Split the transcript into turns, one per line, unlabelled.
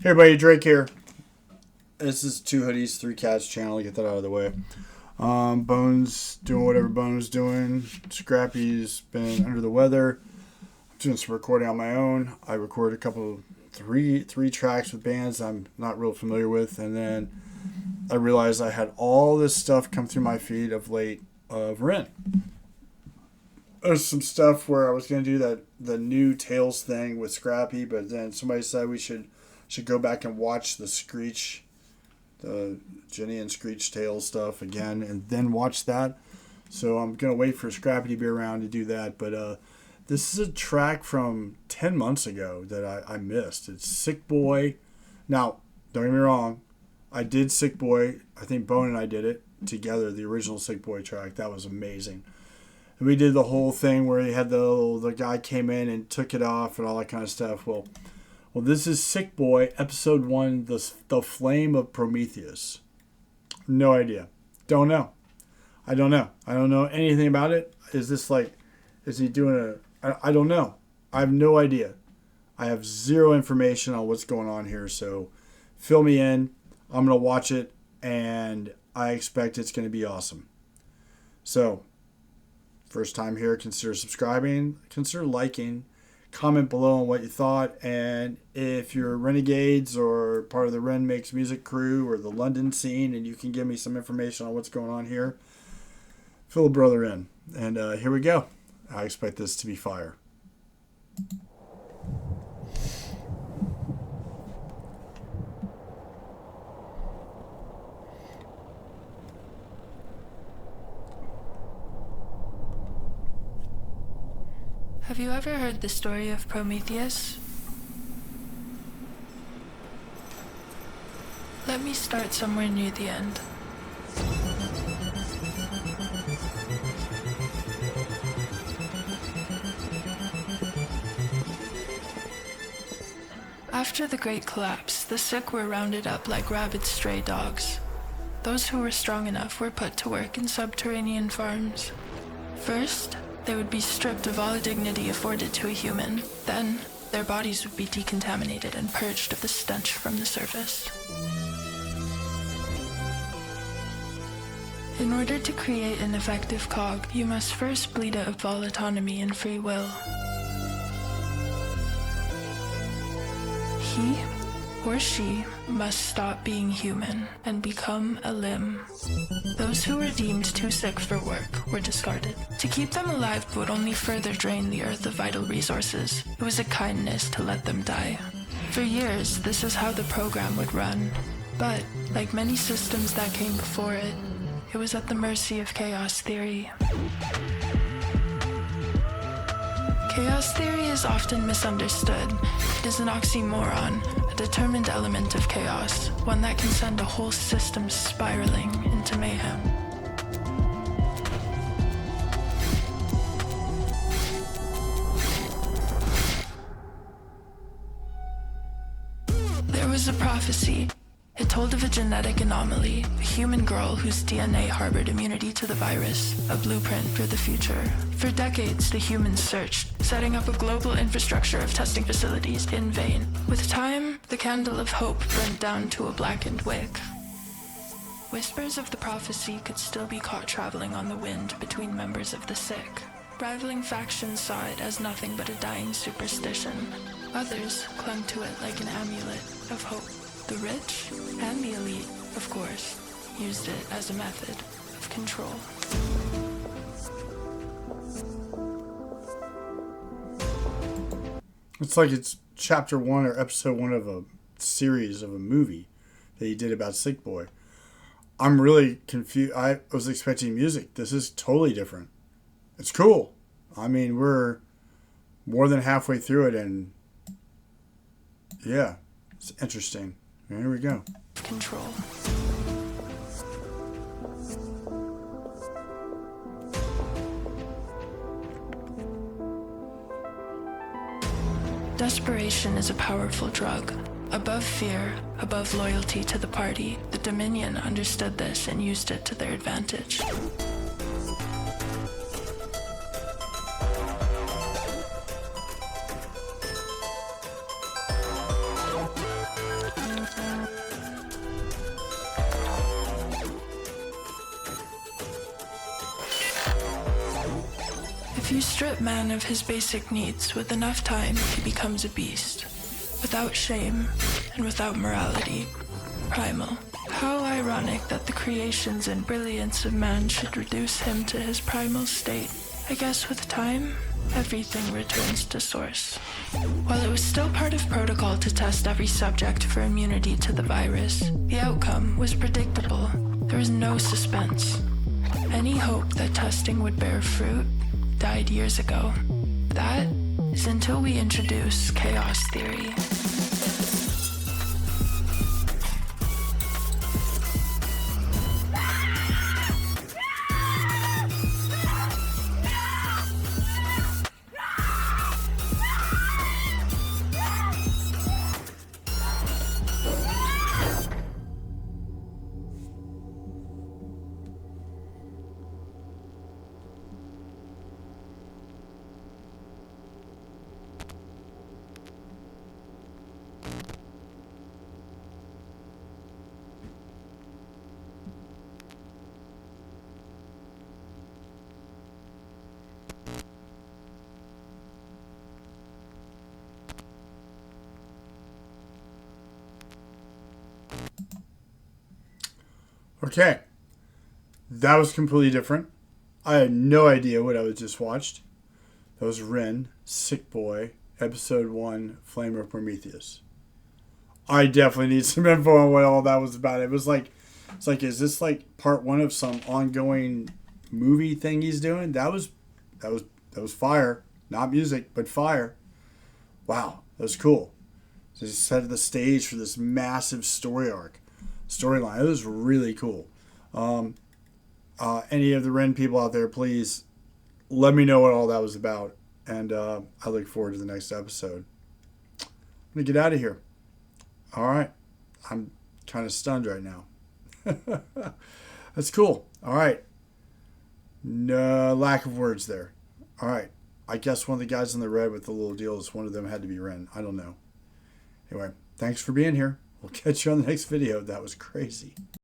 Hey everybody, Drake here. This is Two Hoodies, Three Cats channel. Get that out of the way. Bones doing whatever Bones doing. Scrappy's been under the weather. Doing some recording on my own. I recorded three tracks with bands I'm not real familiar with, and then I realized I had all this stuff come through my feed of late of Ren. There's some stuff where I was going to do the new Tales thing with Scrappy, but then somebody said we should go back and watch the Screech, the Jenny and Screech Tales stuff again, and then watch that. So I'm going to wait for Scrappy to be around to do that. But this is a track from 10 months ago that I missed. It's Sick Boy. Now, don't get me wrong. I did Sick Boy. I think Bone and I did it together, the original Sick Boy track. That was amazing. And we did the whole thing where he had the guy came in and took it off and all that kind of stuff. Well, this is Sick Boy, episode 1, the Flame of Prometheus. No idea. Don't know. I don't know. I don't know anything about it. Is he doing I don't know. I have no idea. I have zero information on what's going on here, so fill me in. I'm going to watch it, and I expect it's going to be awesome. So, first time here, consider subscribing, consider liking, comment below on what you thought, and if you're Renegades or part of the Ren Makes Music crew or the London scene and you can give me some information on what's going on here, fill a brother in. And here we go. I expect this to be fire.
Have you ever heard the story of Prometheus? Let me start somewhere near the end. After the Great Collapse, the sick were rounded up like rabid stray dogs. Those who were strong enough were put to work in subterranean farms. First, they would be stripped of all dignity afforded to a human. Then, their bodies would be decontaminated and purged of the stench from the surface. In order to create an effective cog, you must first bleed it of all autonomy and free will. He or she must stop being human and become a limb. Those who were deemed too sick for work were discarded. To keep them alive would only further drain the earth of vital resources. It was a kindness to let them die. For years, this is how the program would run. But, like many systems that came before it, it was at the mercy of chaos theory. Chaos theory is often misunderstood. It is an oxymoron, a determined element of chaos, one that can send a whole system spiraling into mayhem. There was a prophecy. It told of a genetic anomaly, a human girl whose DNA harbored immunity to the virus, a blueprint for the future. For decades, the humans searched, setting up a global infrastructure of testing facilities in vain. With time, the candle of hope burnt down to a blackened wick. Whispers of the prophecy could still be caught traveling on the wind between members of the sick. Rivaling factions saw it as nothing but a dying superstition. Others clung to it like an amulet of hope. The rich and the elite, of course, used it as a method of control.
It's like it's chapter 1 or episode 1 of a series of a movie that he did about Sick Boy. I'm really confused. I was expecting music. This is totally different. It's cool. I mean, we're more than halfway through it, and yeah, it's interesting. Here we go.
Control. Desperation is a powerful drug. Above fear, above loyalty to the party, the Dominion understood this and used it to their advantage. If you strip man of his basic needs, with enough time, he becomes a beast. Without shame and without morality. Primal. How ironic that the creations and brilliance of man should reduce him to his primal state. I guess with time, everything returns to source. While it was still part of protocol to test every subject for immunity to the virus, the outcome was predictable. There was no suspense. Any hope that testing would bear fruit died years ago. That is until we introduce chaos theory.
Okay. That was completely different. I had no idea what I was just watched. That was Ren, Sick Boy, Episode 1, Flame of Prometheus. I definitely need some info on what all that was about. It's like, is this like part one of some ongoing movie thing he's doing? That was fire. Not music, but fire. Wow, that was cool. So he set the stage for this massive storyline. It was really cool. Any of the Ren people out there, please let me know what all that was about. And I look forward to the next episode. I'm going to get out of here. All right. I'm kind of stunned right now. That's cool. All right. No lack of words there. All right. I guess one of the guys in the red with the little deals, one of them had to be Ren. I don't know. Anyway, thanks for being here. We'll catch you on the next video. That was crazy.